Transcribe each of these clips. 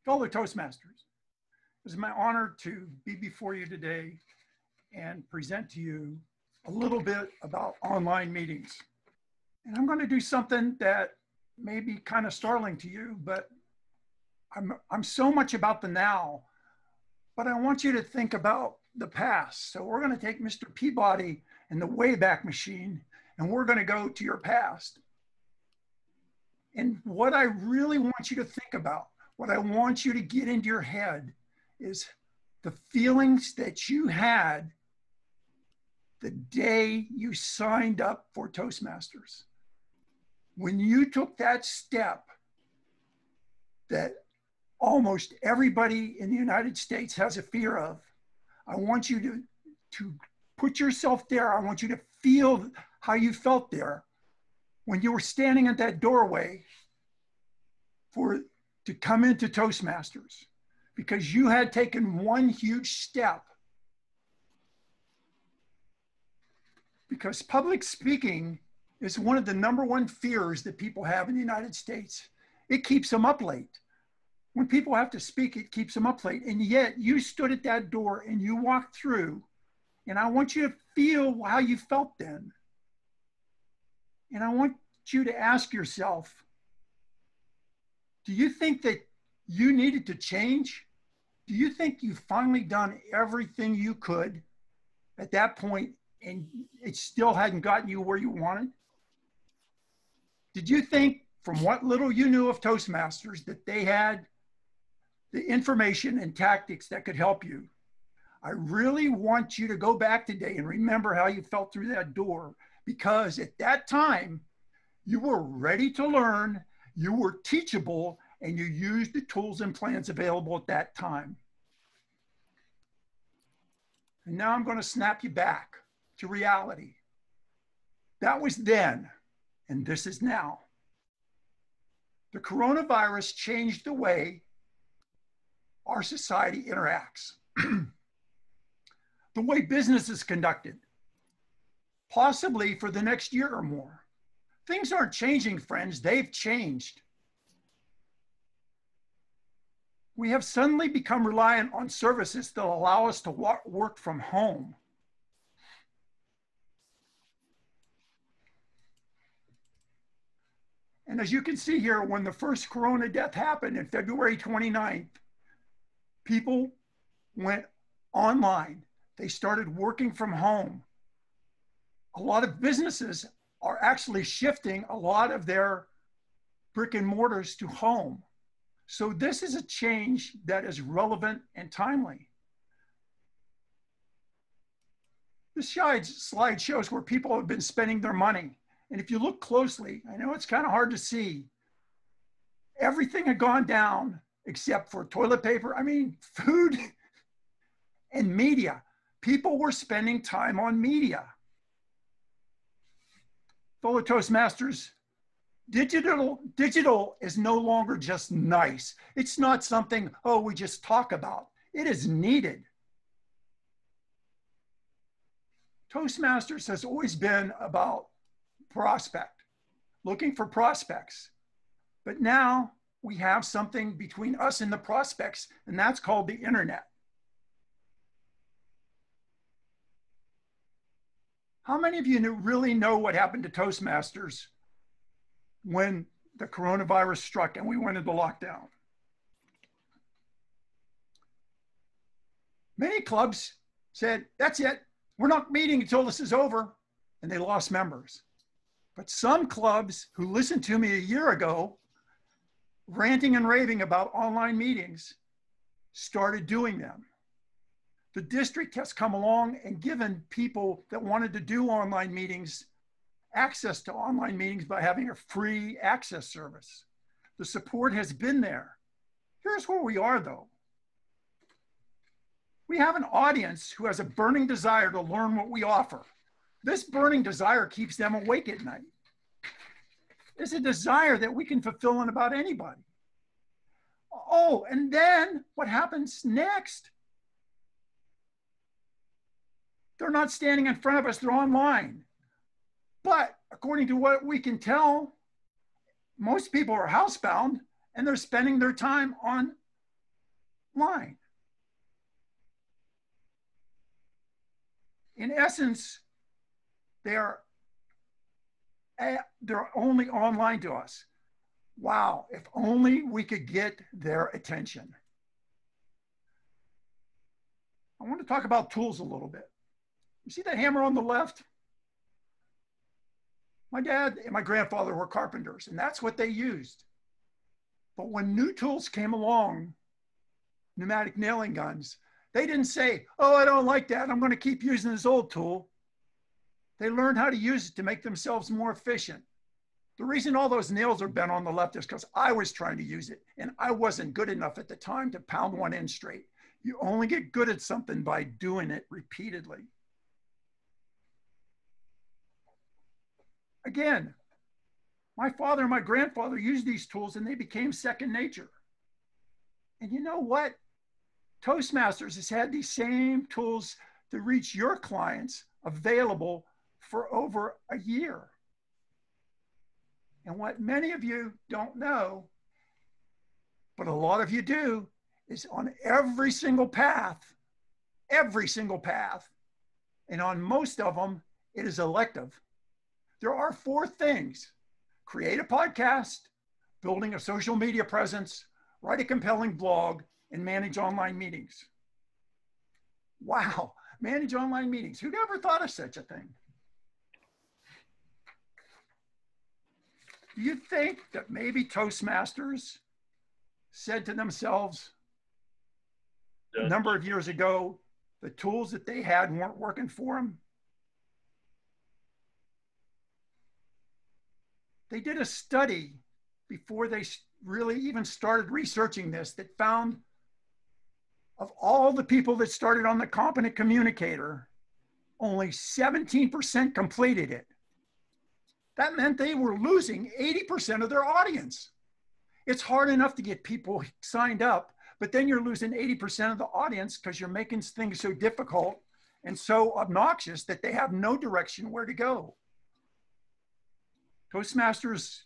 Fellow Toastmasters, it is my honor to be before you today and present to you a little bit about online meetings. And I'm going to do something that may be kind of startling to you, but I'm so much about the now, but I want you to think about the past. So we're going to take Mr. Peabody and the Wayback Machine, and we're going to go to your past. And what I really want you to think about, what I want you to get into your head is the feelings that you had the day you signed up for Toastmasters. When you took that step that almost everybody in the United States has a fear of, I want you to put yourself there. I want you to feel how you felt there when you were standing at that doorway to come into Toastmasters, because you had taken one huge step. Because public speaking is one of the #1 fears that people have in the United States. It keeps them up late. When people have to speak, it keeps them up late. And yet you stood at that door and you walked through, and I want you to feel how you felt then. And I want you to ask yourself, do you think that you needed to change? Do you think you've finally done everything you could at that point and it still hadn't gotten you where you wanted? Did you think, from what little you knew of Toastmasters, that they had the information and tactics that could help you? I really want you to go back today and remember how you felt through that door, because at that time, you were ready to learn, you were teachable, and you used the tools and plans available at that time. And now I'm going to snap you back to reality. That was then, and this is now. The coronavirus changed the way our society interacts, the way business is conducted, possibly for the next year or more. Things aren't changing, friends, they've changed. We have suddenly become reliant on services that allow us to work from home. And as you can see here, when the first corona death happened in February 29th, people went online. They started working from home. A lot of businesses are actually shifting a lot of their brick and mortars to home. So this is a change that is relevant and timely. This slide shows where people have been spending their money. And if you look closely, I know it's kind of hard to see, everything had gone down except for toilet paper, food and media. People were spending time on media. Fellow Toastmasters, digital is no longer just nice. It's not something, oh, we just talk about. It is needed. Toastmasters has always been about looking for prospects. But now we have something between us and the prospects, and that's called the internet. How many of you really know what happened to Toastmasters when the coronavirus struck and we went into lockdown? Many clubs said, that's it, we're not meeting until this is over, and they lost members. But some clubs who listened to me a year ago, ranting and raving about online meetings, started doing them. The district has come along and given people that wanted to do online meetings access to online meetings by having a free access service. The support has been there. Here's where we are, though. We have an audience who has a burning desire to learn what we offer. This burning desire keeps them awake at night. It's a desire that we can fulfill in about anybody. Oh, and then what happens next? They're not standing in front of us, they're online. But according to what we can tell, most people are housebound and they're spending their time on line. In essence, they're only online to us. Wow, if only we could get their attention. I want to talk about tools a little bit. You see that hammer on the left? My dad and my grandfather were carpenters, and that's what they used. But when new tools came along, pneumatic nailing guns, they didn't say, oh, I don't like that, I'm going to keep using this old tool. They learned how to use it to make themselves more efficient. The reason all those nails are bent on the left is because I was trying to use it, and I wasn't good enough at the time to pound one in straight. You only get good at something by doing it repeatedly. Again, my father and my grandfather used these tools and they became second nature. And you know what? Toastmasters has had these same tools to reach your clients available for over a year. And what many of you don't know, but a lot of you do, is on every single path, and on most of them, it is elective. There are 4 things: create a podcast, building a social media presence, write a compelling blog, and manage online meetings. Wow, manage online meetings. Who'd ever thought of such a thing? Do you think that maybe Toastmasters said to themselves a number of years ago, the tools that they had weren't working for them? They did a study before they really even started researching this that found of all the people that started on the Competent Communicator, only 17% completed it. That meant they were losing 80% of their audience. It's hard enough to get people signed up, but then you're losing 80% of the audience because you're making things so difficult and so obnoxious that they have no direction where to go. Toastmasters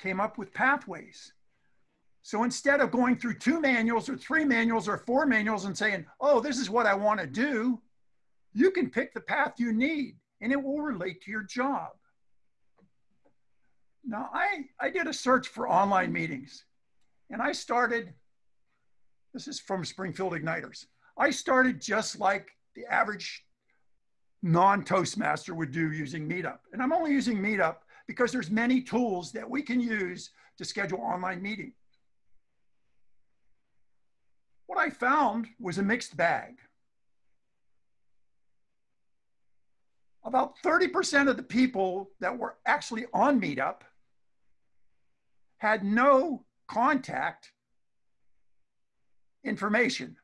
came up with pathways. So instead of going through 2 manuals or 3 manuals or 4 manuals and saying, oh, this is what I want to do, you can pick the path you need and it will relate to your job. Now, I did a search for online meetings and I started, this is from Springfield Igniters. I started just like the average non-Toastmaster would do using Meetup. And I'm only using Meetup because there's many tools that we can use to schedule online meetings. What I found was a mixed bag. About 30% of the people that were actually on Meetup had no contact information.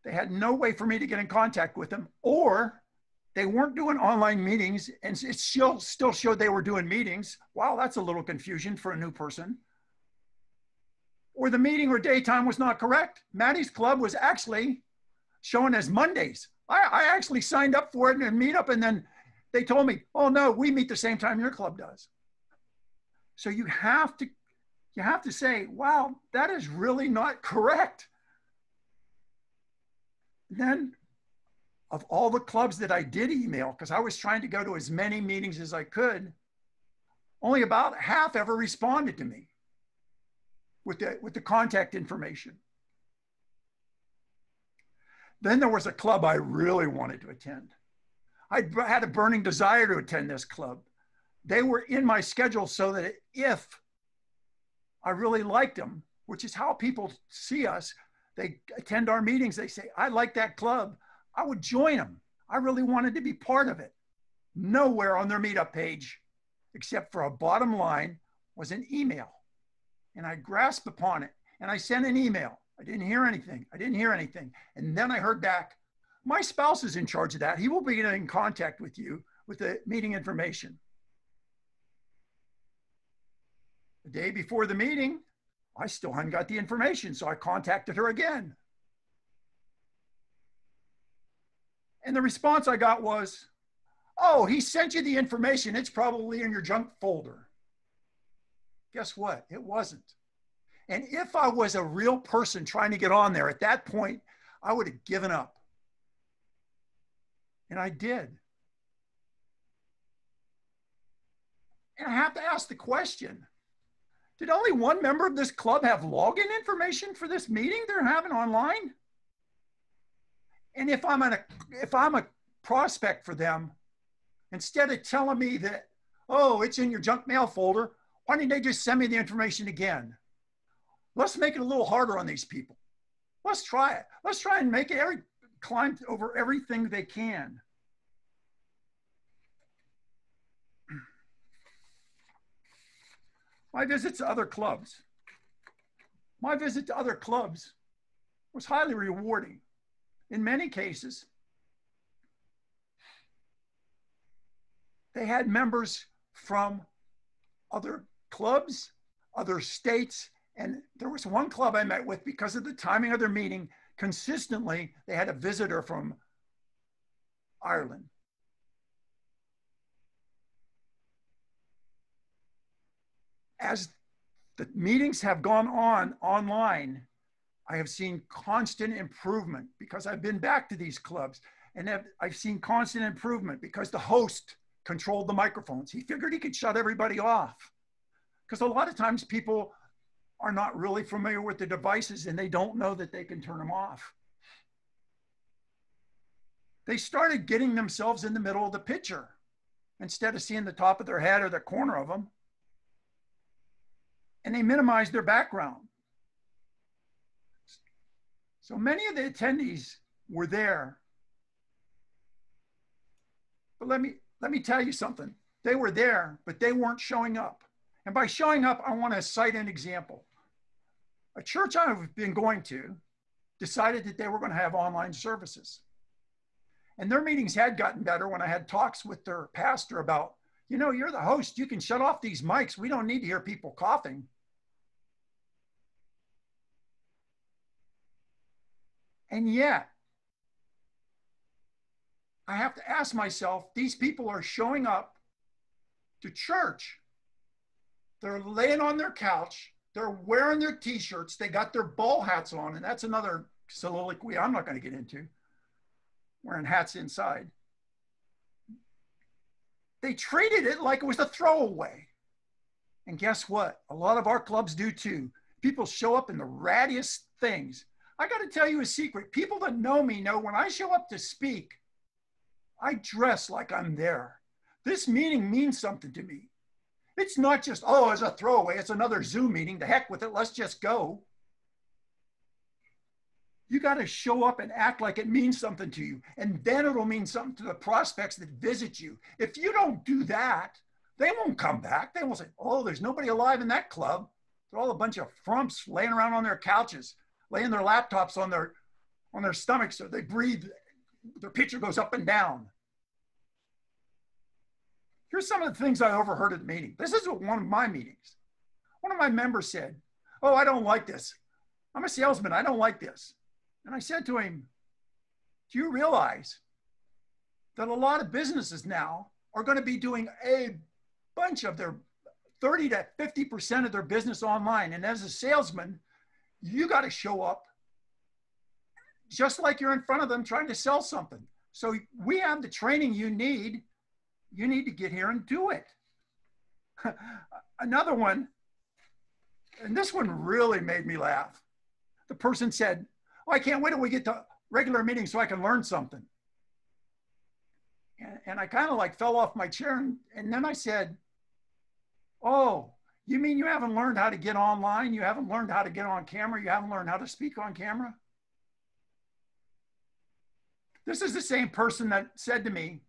They had no way for me to get in contact with them, or they weren't doing online meetings and it still showed they were doing meetings. Wow, that's a little confusion for a new person. Or the meeting or daytime was not correct. Maddie's club was actually showing as Mondays. I actually signed up for it and Meetup, and then they told me, oh no, we meet the same time your club does. So you have to say, wow, that is really not correct. Then of all the clubs that I did email, because I was trying to go to as many meetings as I could, only about half ever responded to me with the contact information. Then there was a club I really wanted to attend. I had a burning desire to attend this club. They were in my schedule so that if I really liked them, which is how people see us, they attend our meetings, they say, I like that club, I would join them. I really wanted to be part of it. Nowhere on their Meetup page, except for a bottom line, was an email. And I grasped upon it and I sent an email. I didn't hear anything. And then I heard back, my spouse is in charge of that. He will be in contact with you with the meeting information. The day before the meeting, I still hadn't got the information, so I contacted her again. And the response I got was, oh, he sent you the information. It's probably in your junk folder. Guess what? It wasn't. And if I was a real person trying to get on there at that point, I would have given up. And I did. And I have to ask the question, did only one member of this club have login information for this meeting they're having online? And if I'm a prospect for them, instead of telling me that, oh, it's in your junk mail folder, why didn't they just send me the information again? Let's make it a little harder on these people. Let's try it. Let's try and make it climb over everything they can. My visit to other clubs. My visit to other clubs was highly rewarding. In many cases, they had members from other clubs, other states, and there was one club I met with, because of the timing of their meeting, consistently, they had a visitor from Ireland. As the meetings have gone on online, I have seen constant improvement because I've been back to these clubs, and I've seen constant improvement because the host controlled the microphones. He figured he could shut everybody off, because a lot of times people are not really familiar with the devices and they don't know that they can turn them off. They started getting themselves in the middle of the picture instead of seeing the top of their head or the corner of them. And they minimized their background. So many of the attendees were there. But let me tell you something. They were there, but they weren't showing up. And by showing up, I want to cite an example. A church I've been going to decided that they were going to have online services. And their meetings had gotten better when I had talks with their pastor about, you know, you're the host, you can shut off these mics. We don't need to hear people coughing. And yet, I have to ask myself, these people are showing up to church. They're laying on their couch. They're wearing their t-shirts. They got their ball hats on. And that's another soliloquy I'm not going to get into, wearing hats inside. They treated it like it was a throwaway. And guess what? A lot of our clubs do too. People show up in the rattiest things. I got to tell you a secret. People that know me know when I show up to speak, I dress like I'm there. This meeting means something to me. It's not just, oh, it's a throwaway. It's another Zoom meeting. The heck with it. Let's just go. You got to show up and act like it means something to you. And then it'll mean something to the prospects that visit you. If you don't do that, they won't come back. They won't say, oh, there's nobody alive in that club. They're all a bunch of frumps laying around on their couches, laying their laptops on their stomachs so they breathe. Their picture goes up and down. Here's some of the things I overheard at the meeting. This is one of my meetings. One of my members said, oh, I don't like this. I'm a salesman. I don't like this. And I said to him, do you realize that a lot of businesses now are going to be doing a bunch of their 30 to 50% of their business online? And as a salesman, you got to show up just like you're in front of them trying to sell something. So we have the training you need. You need to get here and do it. Another one, and this one really made me laugh. The person said, oh, I can't wait till we get to regular meetings so I can learn something. And I kind of like fell off my chair. And then I said, oh, you mean you haven't learned how to get online? You haven't learned how to get on camera? You haven't learned how to speak on camera? This is the same person that said to me,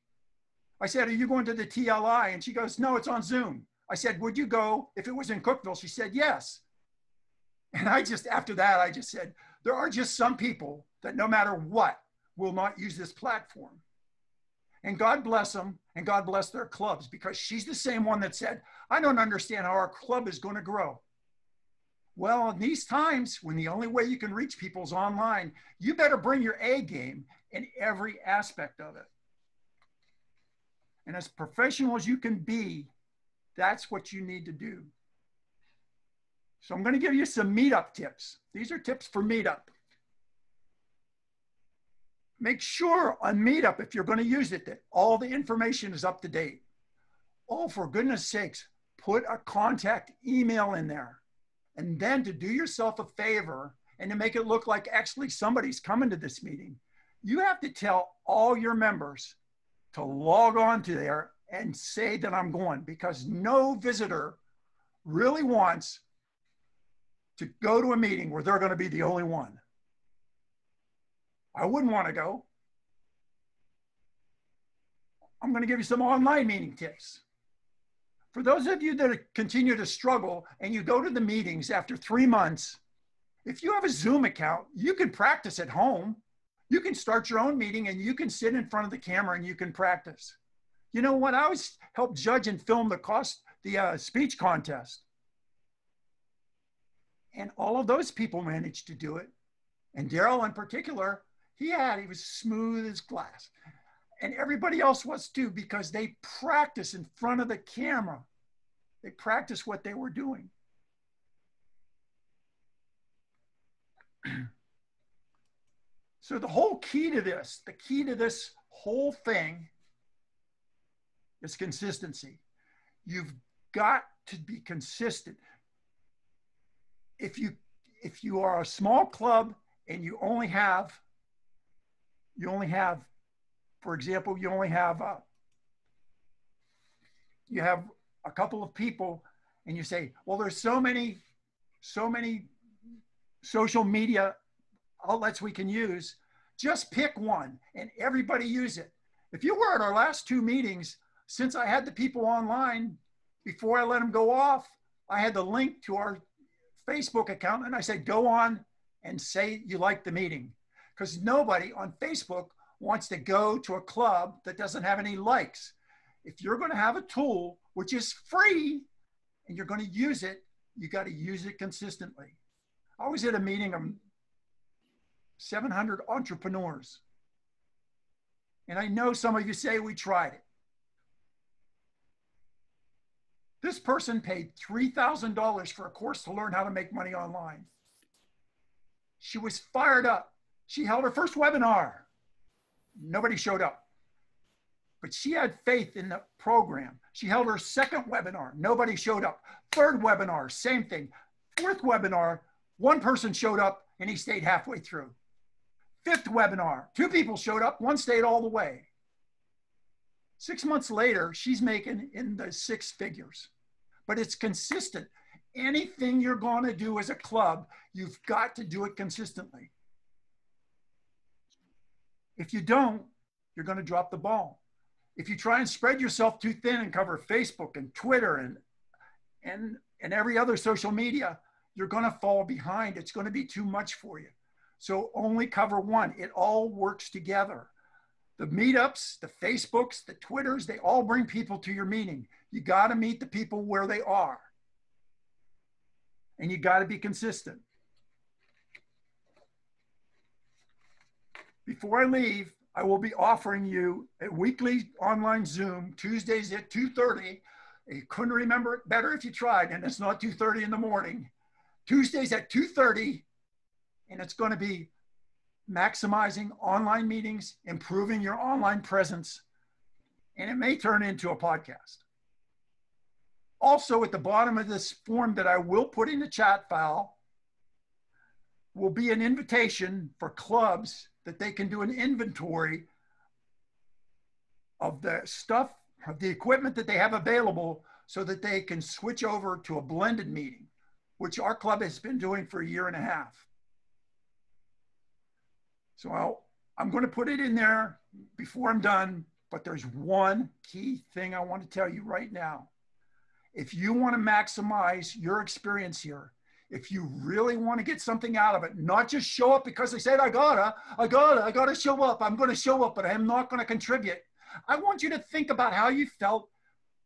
I said, are you going to the TLI? And she goes, no, it's on Zoom. I said, would you go if it was in Cookville? She said, yes. And after that, I just said, there are just some people that no matter what will not use this platform. And God bless them, and God bless their clubs, because she's the same one that said, I don't understand how our club is going to grow. Well, in these times, when the only way you can reach people is online, you better bring your A game in every aspect of it. And as professional as you can be, that's what you need to do. So I'm going to give you some Meetup tips. These are tips for Meetup. Make sure on Meetup, if you're going to use it, that all the information is up to date. Oh, for goodness sakes, put a contact email in there. And then to do yourself a favor and to make it look like actually somebody's coming to this meeting, you have to tell all your members to log on to there and say that I'm going, because no visitor really wants to go to a meeting where they're going to be the only one. I wouldn't want to go. I'm going to give you some online meeting tips. For those of you that continue to struggle and you go to the meetings after 3 months, if you have a Zoom account, you can practice at home. You can start your own meeting and you can sit in front of the camera and you can practice. You know what? I always help judge and film the speech contest. And all of those people managed to do it. And Daryl in particular, he was smooth as glass. And everybody else was too, because they practice in front of the camera. They practice what they were doing. So the whole key to this, whole thing is consistency. You've got to be consistent. If you are a small club and you only have, for example, you have a couple of people and you say, well, there's so many social media outlets we can use. Just pick one and everybody use it. If you were at our last 2 meetings, since I had the people online, before I let them go off, I had the link to our Facebook account and I said, go on and say you like the meeting. Because nobody on Facebook wants to go to a club that doesn't have any likes. If you're going to have a tool, which is free, and you're going to use it, you got to use it consistently. I was at a meeting of 700 entrepreneurs. And I know some of you say we tried it. This person paid $3,000 for a course to learn how to make money online. She was fired up. She held her first webinar. Nobody showed up. But she had faith in the program. She held her second webinar. Nobody showed up. Third webinar, same thing. Fourth webinar, 1 person showed up and he stayed halfway through. 5th webinar, 2 people showed up, 1 stayed all the way. 6 months later, she's making in the 6 figures. But it's consistent. Anything you're going to do as a club, you've got to do it consistently. If you don't, you're going to drop the ball. If you try and spread yourself too thin and cover Facebook and Twitter and every other social media, you're going to fall behind. It's going to be too much for you. So only cover one. It all works together. The meetups, the Facebooks, the Twitters, they all bring people to your meeting. You got to meet the people where they are. And you got to be consistent. Before I leave, I will be offering you a weekly online Zoom, Tuesdays at 2:30. You couldn't remember it better if you tried, and it's not 2:30 in the morning. Tuesdays at 2:30, and it's going to be maximizing online meetings, improving your online presence, and it may turn into a podcast. Also, at the bottom of this form that I will put in the chat file will be an invitation for clubs that they can do an inventory of the stuff, of the equipment that they have available so that they can switch over to a blended meeting, which our club has been doing for 1.5 years. So I'm going to put it in there before I'm done, but there's one key thing I want to tell you right now. If you want to maximize your experience here, if you really want to get something out of it, not just show up because they said, I gotta show up. I'm going to show up, but I'm not going to contribute. I want you to think about how you felt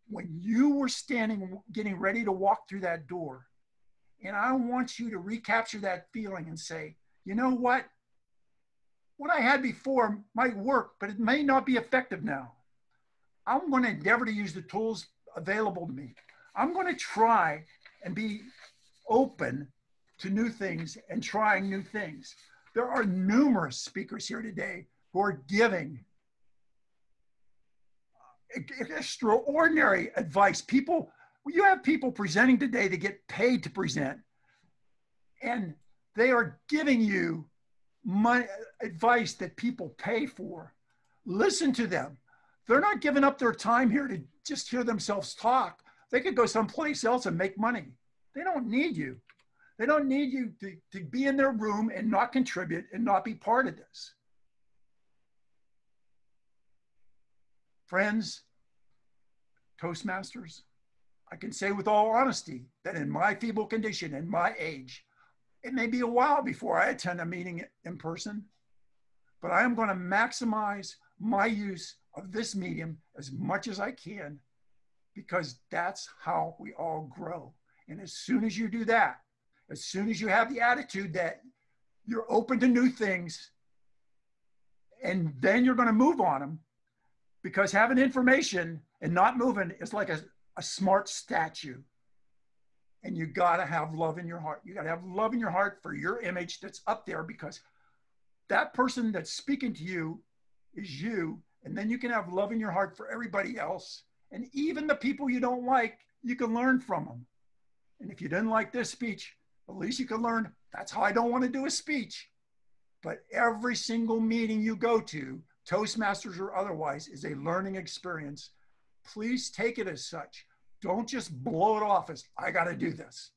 when you were standing, getting ready to walk through that door. And I want you to recapture that feeling and say, you know what? What I had before might work, but it may not be effective now. I'm going to endeavor to use the tools available to me. I'm going to try and be open to new things and trying new things. There are numerous speakers here today who are giving extraordinary advice. People, you have people presenting today that get paid to present, and they are giving you money, advice that people pay for. Listen to them. They're not giving up their time here to just hear themselves talk. They could go someplace else and make money. They don't need you. They don't need you to be in their room and not contribute and not be part of this. Friends, Toastmasters, I can say with all honesty that in my feeble condition and my age, it may be a while before I attend a meeting in person, but I am going to maximize my use of this medium as much as I can, because that's how we all grow. And as soon as you do that, as soon as you have the attitude that you're open to new things, and then you're going to move on them, because having information and not moving is like a smart statue. And you got to have love in your heart. You got to have love in your heart for your image that's up there, because that person that's speaking to you is you. And then you can have love in your heart for everybody else. And even the people you don't like, you can learn from them. And if you didn't like this speech, at least you can learn, that's how I don't want to do a speech. But every single meeting you go to, Toastmasters or otherwise, is a learning experience. Please take it as such. Don't just blow it off as, I got to do this.